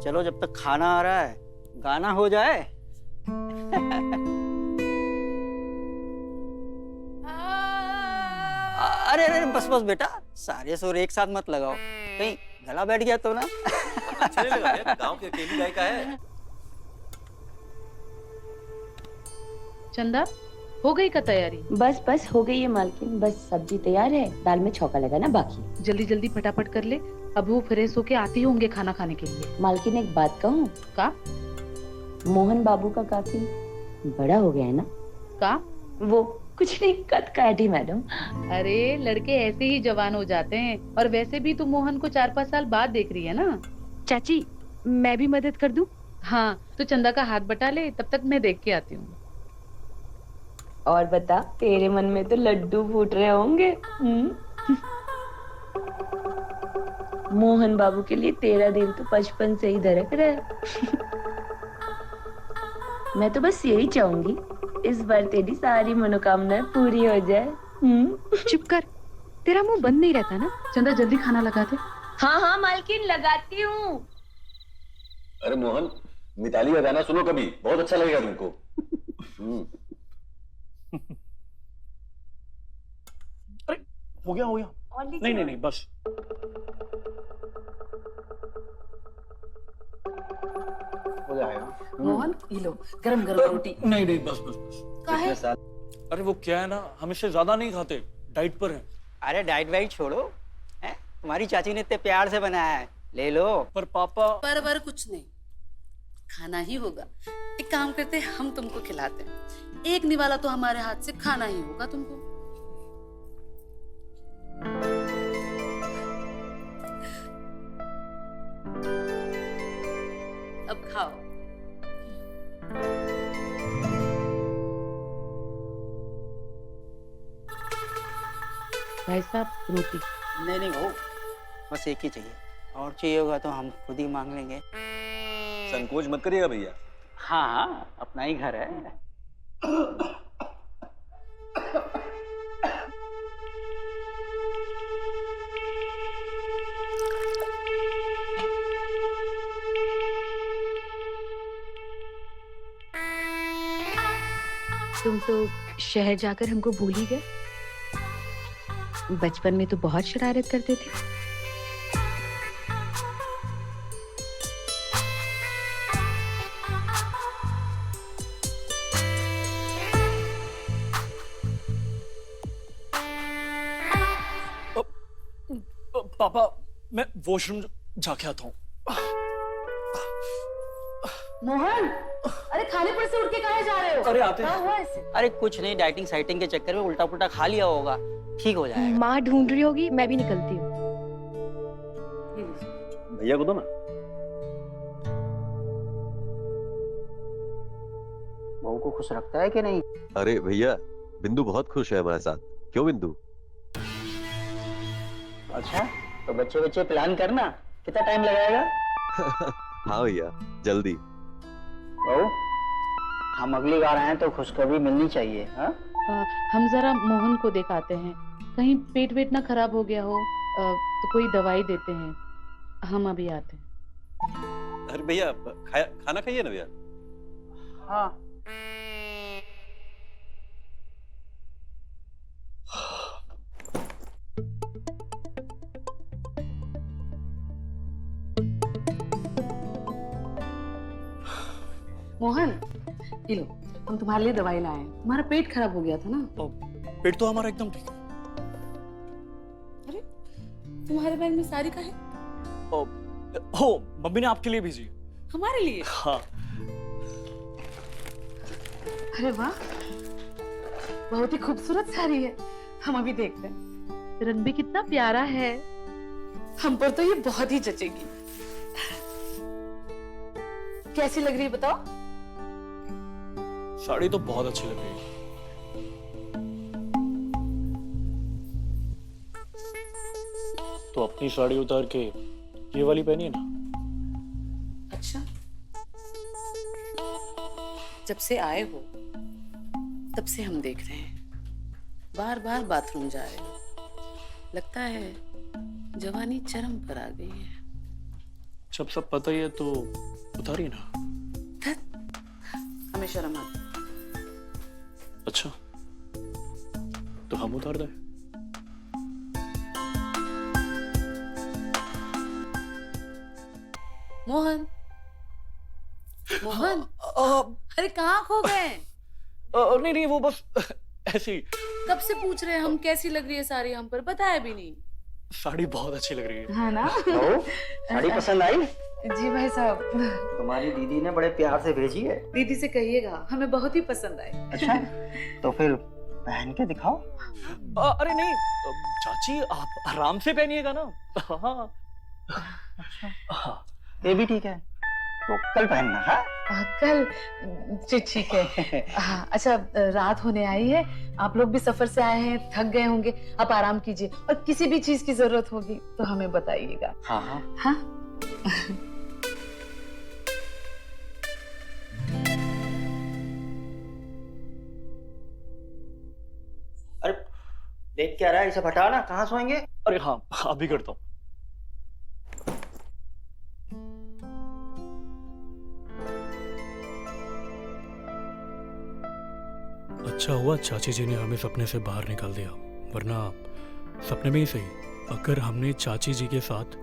चलो जब तक खाना आ रहा है गाना हो जाए। अरे अरे बस बस बेटा, सारे सुर एक साथ मत लगाओ, कहीं गला बैठ गया तो ना। अच्छा नहीं लगा भैया, गांव की अकेली गायिका है। चंदा हो गई का तैयारी? बस बस हो गई है मालकिन, बस सब्जी तैयार है, दाल में छौंका लगाना बाकी। जल्दी जल्दी फटाफट कर ले, अब वो फ्रेश होके आते ही होंगे खाना खाने के लिए। मालकिन एक बात कहूँ? का? मोहन बाबू का काफी बड़ा हो गया है ना? का? वो कुछ नहीं, कद काट ही मैडम। अरे लड़के ऐसे ही जवान हो जाते हैं, और वैसे भी तू मोहन को 4-5 साल बाद देख रही है ना। चाची मैं भी मदद कर दूं? हाँ तो चंदा का हाथ बटा ले, तब तक मैं देख के आती हूँ। और बता, तेरे मन में तो लड्डू फूट रहे होंगे। मोहन बाबू के लिए तेरा दिल तो बचपन से ही धड़क रहा है। मैं तो बस यही चाहूंगी इस बार तेरी सारी मनोकामनाएं पूरी हो जाए। चुप कर, तेरा मुंह बंद नहीं रहता ना। चंदा जल्दी खाना लगा दे। हाँ हाँ मालकिन लगाती हूँ। अरे मोहन, मिताली का गाना सुनो कभी, बहुत अच्छा लगेगा तुमको। अरे हो गया हो गया। नहीं नहीं नहीं बस। हो जाएगा। मोहन ये लो गरम गरम रोटी। नहीं नहीं बस बस बस। काहे? अरे वो क्या है ना, हम इससे ज्यादा नहीं खाते, डाइट पर है। अरे डाइट वाइट छोड़ो, हैं? तुम्हारी चाची ने इतने प्यार से बनाया है, ले लो। पर पापा। पर कुछ नहीं, खाना ही होगा। एक काम करते हैं, हम तुमको खिलाते हैं। एक निवाला तो हमारे हाथ से खाना ही होगा तुमको। अब खाओ। भाई साहब रोटी। नहीं नहीं वो बस एक ही चाहिए, और चाहिए होगा तो हम खुद ही मांग लेंगे। संकोच मत करिएगा भैया। हाँ हाँ अपना ही घर है। तुम तो शहर जाकर हमको भूल ही गए। बचपन में तो बहुत शरारत करते थे। पापा मैं वॉशरूम जाके आता हूँ। मोहन, अरे खाने पर से उठ के कहाँ जा रहे हो? अरे आते क्या हुआ इसे? अरे कुछ नहीं, डाइटिंग साइटिंग के चक्कर में उल्टा पुल्टा खा लिया होगा, ठीक हो जाएगा। माँ ढूंढ रही होगी, मैं भी निकलती हूँ। भैया को दो ना। बहू को खुश रखता है कि नहीं? अरे भैया बिंदु बहुत खुश है हमारे साथ। क्यों बिंदु? अच्छा तो बच्चे बच्चे प्लान करना, कितना टाइम लगाएगा? हाँ भैया जल्दी। बहू हम अगली बार आए तो खुशखबरी मिलनी चाहिए। हाँ हम जरा मोहन को दिखाते हैं, कहीं पेट वेट ना खराब हो गया हो, तो कोई दवाई देते हैं। हम अभी आते हैं। अरे भैया खाना खाइए ना भैया। हाँ मोहन ये लो, हम तुम्हारे लिए दवाई लाए हैं। तुम्हारा पेट खराब हो गया था ना। पेट तो हमारा एकदम ठीक है। अरे तुम्हारे बैग में साड़ी का है? हो मम्मी ने आपके लिए भेजी। हमारे लिए? हाँ। अरे वाह, बहुत ही खूबसूरत साड़ी है। हम अभी देखते हैं। रंग भी कितना प्यारा है। हम पर तो ये बहुत ही जचेगी। कैसी लग रही है बताओ? साड़ी तो बहुत अच्छी लग रही है। तो अपनी साड़ी उतार के ये वाली पहनिए ना। अच्छा, जब से आए हो तब से हम देख रहे हैं, बार बार बाथरूम जा रहे हो। लगता है जवानी चरम पर आ गई है। जब सब पता ही है तो उतारिए ना। हमें शर्म आती। अच्छा, तो हम उतार दें? मोहन, मोहन, अरे कहाँ खो गए? नहीं नहीं, वो बस ऐसे ही। कब से पूछ रहे हैं हम कैसी लग रही है साड़ी, हम पर बताया भी नहीं। साड़ी बहुत अच्छी लग रही है। है ना? साड़ी पसंद आई? जी भाई साहब, तुम्हारी दीदी ने बड़े प्यार से भेजी है। दीदी से कहिएगा हमें बहुत ही पसंद आई। अच्छा, तो फिर पहन के दिखाओ। अरे नहीं चाची, आप आराम से पहनिएगा ना। हाँ। हाँ, ये भी ठीक है। तो कल पहनना। हाँ कल? जी ठीक है। हाँ, अच्छा रात होने आई है, आप लोग भी सफर से आए हैं, थक गए होंगे, आप आराम कीजिए और किसी भी चीज की जरूरत होगी तो हमें बताइएगा। हाँ हाँ हाँ। अरे देख क्या रहा है, इसे हटा ना, कहाँ सोएंगे? अरे हाँ, अभी करता हूँ। अच्छा हुआ चाची जी ने हमें सपने से बाहर निकाल दिया, वरना सपने में ही सही, अगर हमने चाची जी के साथ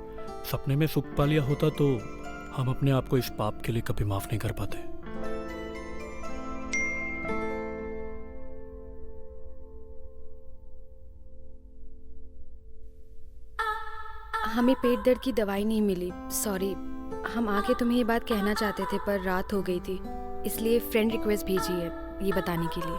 सपने में सुख पा लिया होता तो हम अपने आप को इस पाप के लिए कभी माफ नहीं कर पाते। हमें पेट दर्द की दवाई नहीं मिली, सॉरी। हम आके तुम्हें ये बात कहना चाहते थे पर रात हो गई थी, इसलिए फ्रेंड रिक्वेस्ट भेजी है ये बताने के लिए।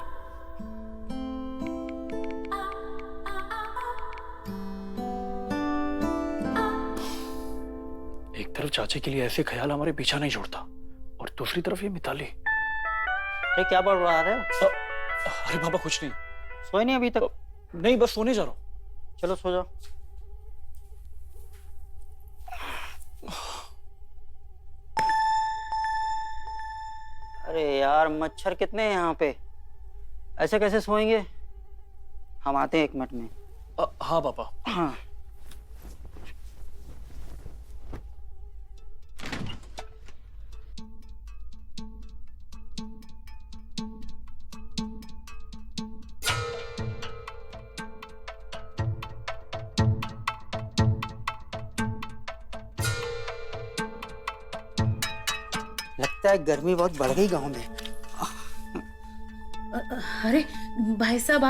एक तरफ चाची के लिए ऐसे ख्याल हमारे पीछा नहीं छोड़ता और दूसरी तरफ ये मिताली। अरे क्या बोल रहा है? अरे बाबा कुछ नहीं। सोए नहीं अभी तक? नहीं, बस सोने जा रहा हूँ। चलो सो जाओ। अरे यार मच्छर कितने हैं यहाँ पे, ऐसे कैसे सोएंगे? हम आते हैं 1 मिनट में। हाँ पापा। हाँ। लगता है गर्मी बहुत बढ़ गई गांव में। अरे भाई साहब,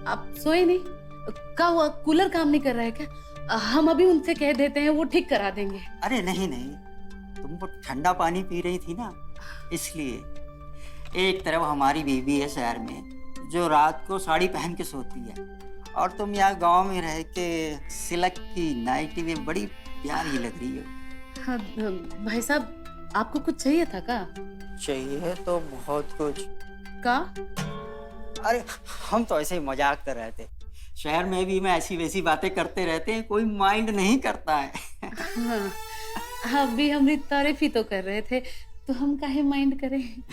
आप सोए नहीं? क्या हुआ, कूलर काम नहीं कर रहा है क्या? हम अभी उनसे कह देते हैं, वो ठीक करा देंगे। अरे नहीं नहीं, तुम वो ठंडा पानी पी रही थी ना, इसलिए। एक तरफ हमारी बीबी है शहर में जो रात को साड़ी पहन के सोती है, और तुम यहाँ गांव में रह के सिल्क की नाइटी में बड़ी प्यारी लग रही हो। हाँ, भाई साहब आपको कुछ चाहिए था का? चाहिए तो बहुत कुछ। का? अरे हम तो ऐसे ही मजाक कर रहे थे, शहर में भी मैं ऐसी वैसी बातें करते रहते हैं, कोई माइंड नहीं करता है। हाँ, अभी हमारी तारीफ ही तो कर रहे थे, तो हम काहे माइंड करें।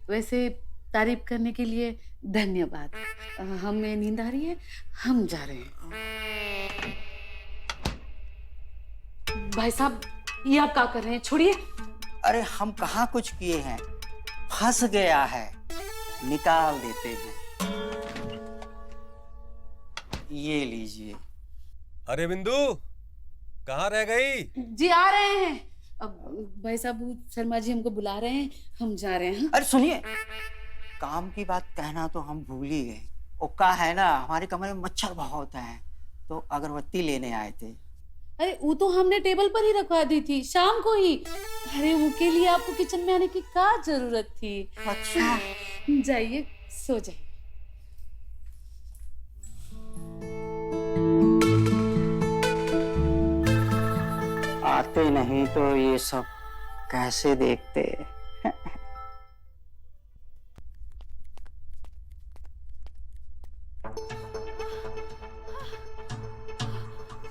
वैसे तारीफ करने के लिए धन्यवाद। हमें नींद आ रही है, हम जा रहे हैं। भाई साहब ये आप क्या कर रहे हैं, छोड़िए। अरे हम कहाँ कुछ किए हैं, फंस गया है, निकाल देते हैं। ये लीजिए। अरे बिंदु, कहाँ रह गई? जी आ रहे हैं। अब भाई साहब शर्मा जी हमको बुला रहे हैं, हम जा रहे हैं। अरे सुनिए, काम की बात कहना तो हम भूल ही गए। वो का है ना, हमारे कमरे में मच्छर बहुत हैं, तो अगरबत्ती लेने आए थे। अरे वो तो हमने टेबल पर ही रखवा दी थी शाम को ही। अरे उनके लिए आपको किचन में आने की क्या जरूरत थी? अच्छा जाइए सो जाइए। आते नहीं तो ये सब कैसे देखते।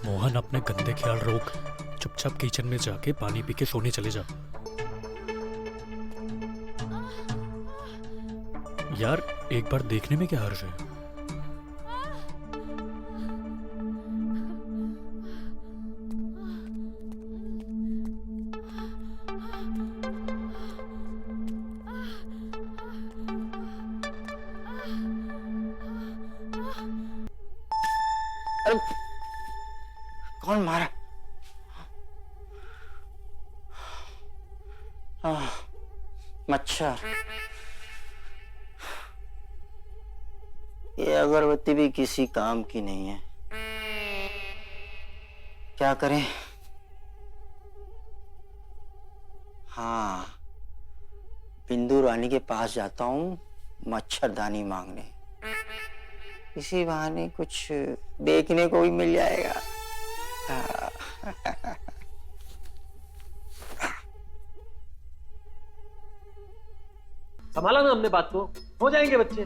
मोहन, अपने गंदे ख्याल रोक, चुपचाप किचन में जाके पानी पी के सोने चले जा। यार एक बार देखने में क्या हर्ज है? कौन मारा? मच्छर। ये अगरबत्ती भी किसी काम की नहीं है। क्या करें? हाँ, बिंदु रानी के पास जाता हूँ मच्छरदानी मांगने। इसी बहाने कुछ देखने को भी मिल जाएगा। संभाला ना हमने बात को, हो जाएंगे बच्चे।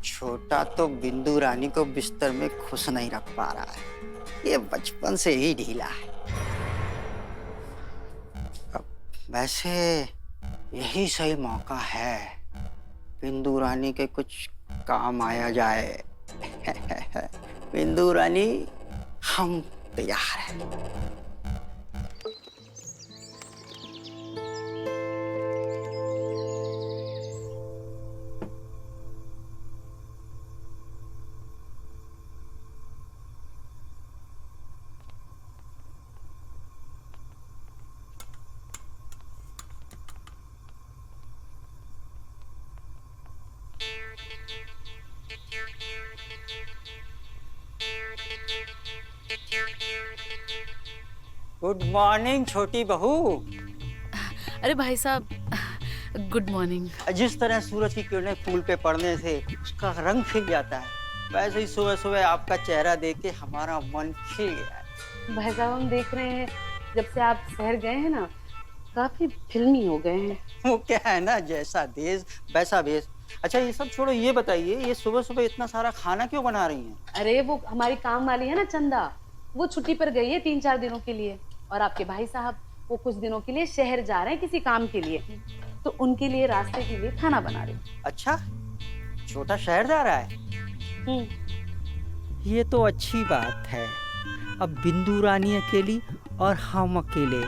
छोटा तो बिंदु रानी को बिस्तर में खुश नहीं रख पा रहा है। ये बचपन से ही ढीला है। अब वैसे यही सही मौका है, बिंदु रानी के कुछ काम आया जाए। बिंदु रानी, हम तैयार हैं। गुड मॉर्निंग छोटी बहू। अरे भाई साहब, गुड मॉर्निंग। जिस तरह सूरज की किरणें फूल पे पड़ने से उसका रंग खिल जाता है, वैसे ही सुबह सुबह आपका चेहरा देख के हमारा मन खिल गया है। भाई साहब, हम देख रहे हैं जब से आप शहर गए हैं ना, काफी फिल्मी हो गए हैं। वो क्या है ना, जैसा देश वैसा भेष। अच्छा ये सब छोड़ो, ये बताइए ये सुबह सुबह इतना सारा खाना क्यों बना रही हैं? अरे वो हमारी काम वाली है ना चंदा, वो छुट्टी पर गई है 3-4 दिनों के लिए, और आपके भाई साहब वो कुछ दिनों के लिए शहर जा रहे हैं किसी काम के लिए, तो उनके लिए रास्ते के लिए खाना बना रही। अच्छा, छोटा शहर जा रहा है? ये तो अच्छी बात है। अब बिंदु रानी अकेली और हम अकेले,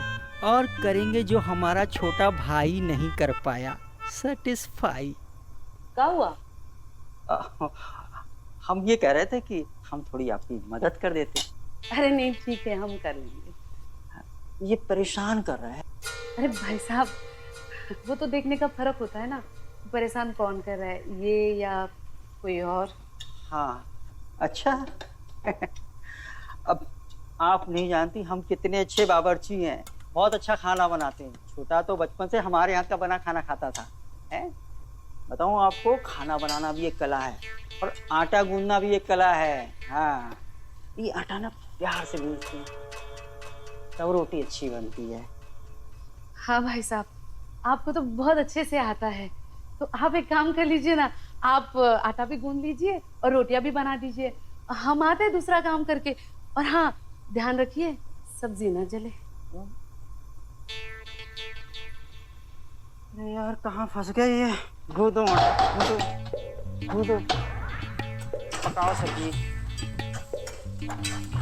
और करेंगे जो हमारा छोटा भाई नहीं कर पाया, सेटिस्फाई। क्या हुआ? हम ये कह रहे थे कि हम थोड़ी आपकी मदद कर देते। अरे नहीं, ठीक है, हम कर लेंगे। ये परेशान कर रहा है। अरे भाई साहब, वो तो देखने का फर्क होता है ना, परेशान कौन कर रहा है, ये या कोई और। हाँ, अच्छा। अब आप नहीं जानती हम कितने अच्छे बावर्ची हैं, बहुत अच्छा खाना बनाते हैं। छोटा तो बचपन से हमारे यहाँ का बना खाना खाता था। है बताऊँ आपको, खाना बनाना भी एक कला है, और आटा गूंदना भी एक कला है। हाँ, ये आटा ना प्यार से गूंदते हैं, तब रोटी अच्छी बनती है। हाँ भाई साहब, आपको तो बहुत अच्छे से आता है, तो आप एक काम कर लीजिए ना, आप आटा भी गूंद लीजिए और रोटियां भी बना दीजिए, हम आते हैं दूसरा काम करके। और हाँ, ध्यान रखिए सब्जी ना जले। अरे यार, कहाँ फंस गए ये? गूंदो आटा, गूंदो, पकाओ सब्जी।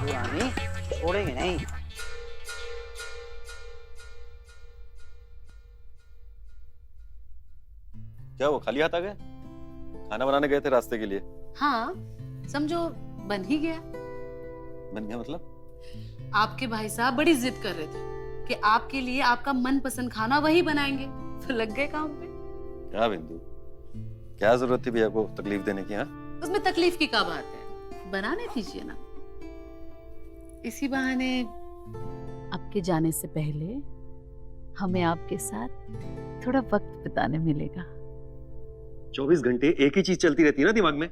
रानी छोड़ेंगे नहीं। क्या वो खाली हाथ आ गए? खाना बनाने गए थे रास्ते के लिए? हाँ, समझो बन ही गया। बन गया मतलब? आपके भाई साहब बड़ी जिद कर रहे थे कि आपके लिए आपका मनपसंद खाना वही बनाएंगे, तो लग गए काम पे। क्या बिंदु, क्या जरूरत थी भैया को तकलीफ देने की? हाँ, उसमें तकलीफ की क्या बात है, बनाने दीजिए ना। इसी बहाने आपके जाने से पहले हमें आपके साथ थोड़ा वक्त बिताने मिलेगा। 24 घंटे एक ही चीज चलती रहती है ना दिमाग में।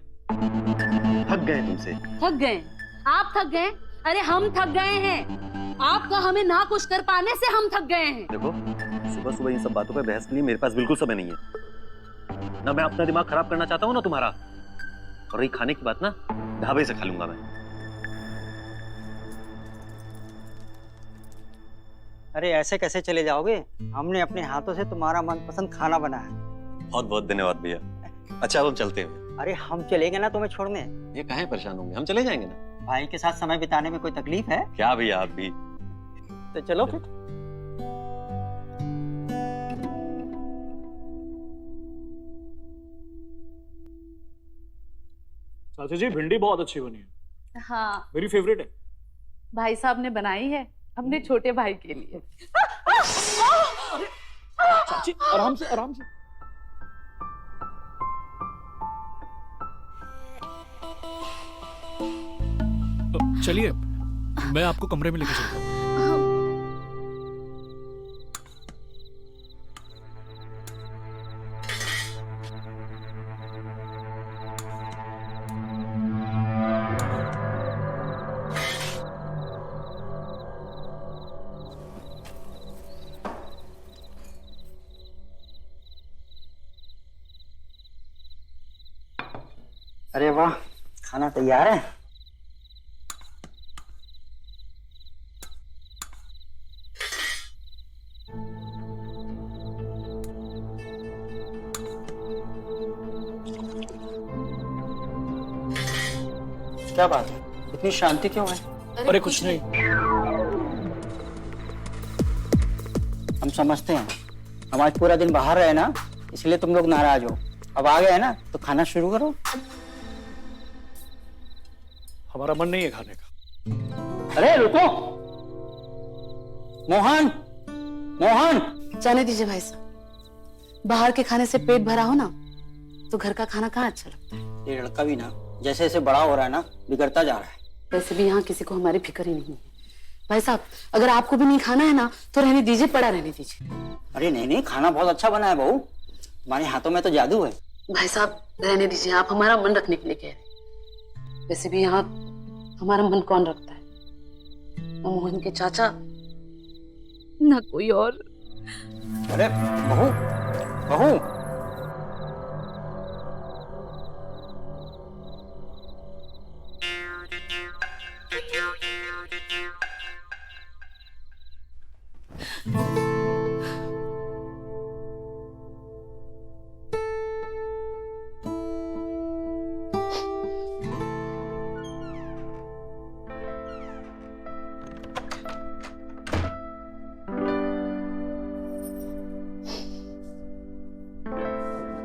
थक गए तुमसे। थक गए? आप थक गए? अरे हम थक गए हैं। आपका हमें ना कुछ कर पाने से हम थक गए हैं। देखो, सुबह सुबह इन सब बातों पे बहस के लिए मेरे पास बिल्कुल समय नहीं है। ना मैं अपना दिमाग खराब करना चाहता हूँ ना तुम्हारा। और रही खाने की बात ना, ढाबे से खा लूंगा मैं। अरे ऐसे कैसे चले जाओगे? हमने अपने हाथों से तुम्हारा मनपसंद खाना बनाया। बहुत बहुत धन्यवाद भैया। अच्छा, अब हम चलते हैं। अरे हम चलेंगे ना तुम्हें छोड़ने। ये काहे परेशान होंगे, हम चले जाएंगे ना। भाई के साथ समय बिताने में कोई तकलीफ है क्या भैया? आप भी तो चलो फिर। चाची जी, भिंडी बहुत अच्छी बनी है, हाँ, मेरी फेवरेट है। भाई साहब ने बनाई है अपने छोटे भाई के लिए। चाची आराम से, आराम से। चलिए, मैं आपको कमरे में लेके चलता हूँ। अरे वाह, खाना तैयार है। क्या बात है, इतनी शांति क्यों है? अरे कुछ नहीं। हम समझते हैं, हम आज पूरा दिन बाहर रहे ना, इसलिए तुम लोग नाराज हो। अब आ गए ना तो खाना शुरू करो। हमारा मन नहीं है खाने का। अरे रुको, मोहन, मोहन। जाने दीजिए भाई साहब, बाहर के खाने से पेट भरा हो ना तो घर का खाना कहाँ अच्छा लगता है। ये लड़का भी ना जैसे जैसे बड़ा हो रहा है ना, बिगड़ता जा रहा है। वैसे भी यहाँ किसी को हमारी फिक्र ही नहीं है। भाई साहब, अगर आपको भी नहीं खाना है ना तो रहने दीजिए, पड़ा रहने दीजिए। अरे नहीं नहीं, खाना बहुत अच्छा बना है बहू, तुम्हारे हाथों में तो जादू है। भाई साहब रहने दीजिए, आप हमारा मन रखने के लिए कह रहे हैं। वैसे भी यहाँ हमारा मन कौन रखता है, न मोहन के चाचा न कोई और। अरे बहू, बहू।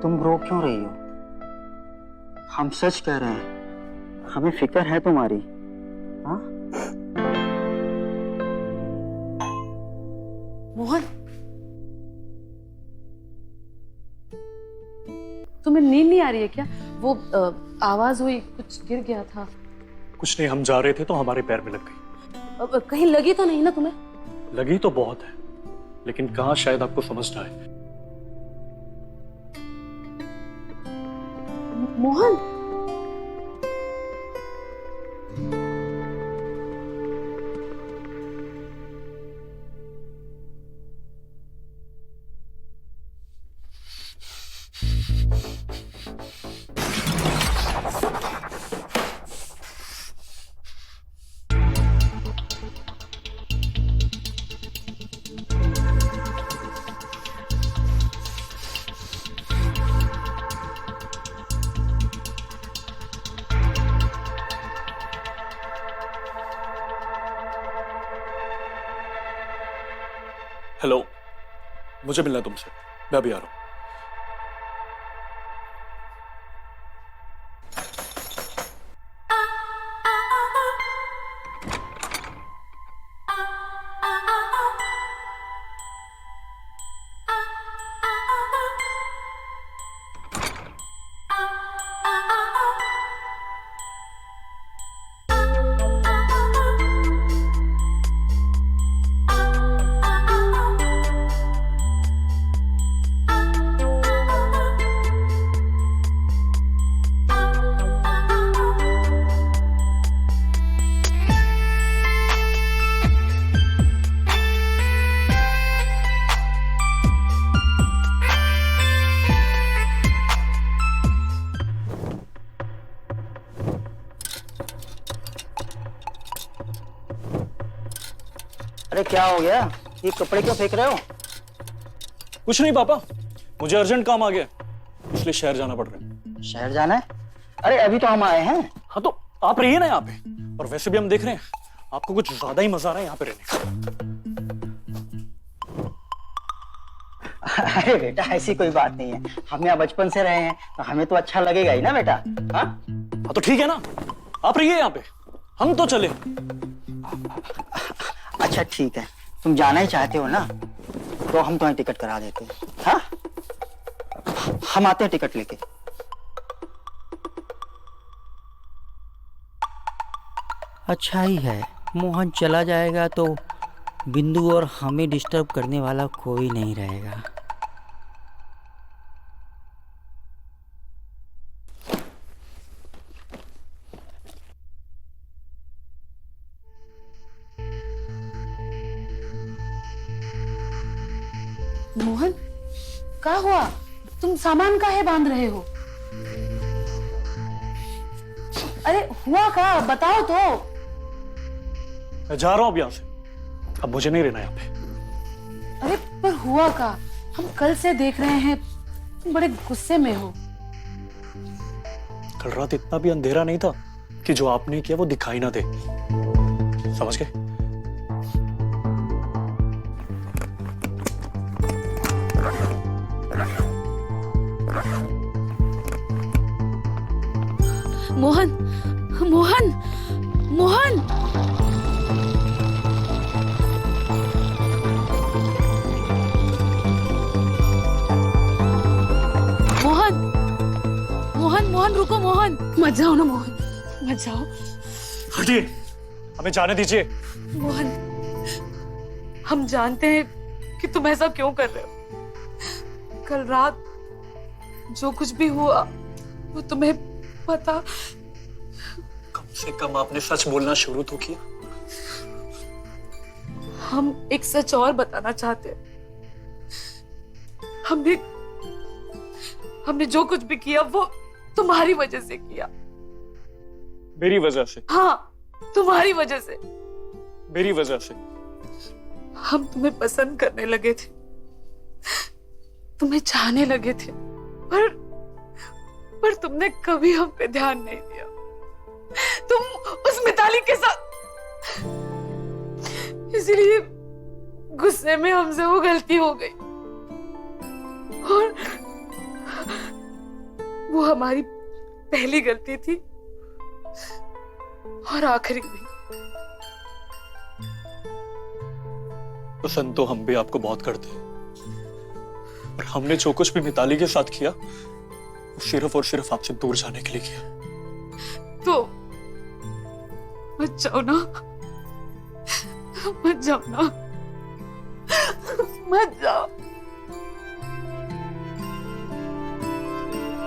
तुम रो क्यों रही हो? हम सच कह रहे हैं, हमें फिक्र है तुम्हारी। हाँ? मोहन, तुम्हें नींद नहीं आ रही है क्या? वो आवाज हुई, कुछ गिर गया था। कुछ नहीं, हम जा रहे थे तो हमारे पैर में लग गई। कहीं लगी तो नहीं ना तुम्हें? लगी तो बहुत है, लेकिन कहाँ शायद आपको समझ ना आए। मोहन, हेलो, मुझे मिलना है तुमसे, मैं अभी आ रहा हूँ। अरे क्या हो गया, ये कपड़े क्यों फेंक रहे हो? कुछ नहीं पापा, मुझे अर्जेंट काम आ गया इसलिए शहर जाना पड़ रहा है। शहर जाना है? अरे अभी तो हम आए हैं। हाँ तो आप रहिए ना यहाँ पे, और वैसे भी हम देख रहे हैं आपको कुछ ज्यादा ही मजा आ रहा है यहाँ पे रहने का। अरे बेटा ऐसी कोई बात नहीं है, हम यहाँ बचपन से रहे हैं तो हमें तो अच्छा लगेगा ही ना बेटा। हाँ तो ठीक है ना, आप रहिए यहाँ पे, हम तो चले। अच्छा ठीक है, तुम जाना ही चाहते हो ना तो हम तुम्हें टिकट करा देते हैं। हाँ हम आते हैं टिकट लेके। अच्छा ही है, मोहन चला जाएगा तो बिंदु और हमें डिस्टर्ब करने वाला कोई नहीं रहेगा। मोहन, क्या हुआ? तुम सामान काहे बांध रहे हो? अरे हुआ क्या, बताओ तो। मैं जा रहा हूँ अब यहाँ से, अब मुझे नहीं रहना यहाँ पे। अरे पर हुआ क्या? हम कल से देख रहे हैं तुम बड़े गुस्से में हो। कल रात इतना भी अंधेरा नहीं था कि जो आपने किया वो दिखाई ना दे, समझ गए? मोहन, मोहन, मोहन। मोहन, मोहन, मोहन रुको मोहन। मत जाओ ना मोहन, मत जाओ। हटिए, हमें जाने दीजिए। मोहन, हम जानते हैं कि तुम ऐसा क्यों कर रहे हो। कल रात जो कुछ भी हुआ वो तुम्हें पता। कम से कम आपने सच बोलना शुरू तो किया। हम एक सच और बताना चाहते हैं। हमने जो कुछ भी किया वो तुम्हारी वजह से किया। मेरी वजह से? हाँ, तुम्हारी वजह से। मेरी वजह से? हम तुम्हें पसंद करने लगे थे, तुम्हें चाहने लगे थे, पर तुमने कभी हम पे ध्यान नहीं दिया। तुम उस मिताली के साथ, इसलिए गुस्से में हमसे वो गलती हो गई और वो हमारी पहली गलती थी और आखिरी भी। पसंद तो हम भी आपको बहुत करते हैं, पर हमने जो कुछ भी मिताली के साथ किया वो सिर्फ और सिर्फ आपसे दूर जाने के लिए किया। तो मत जाओ ना, मत जाओ ना, मत जाओ।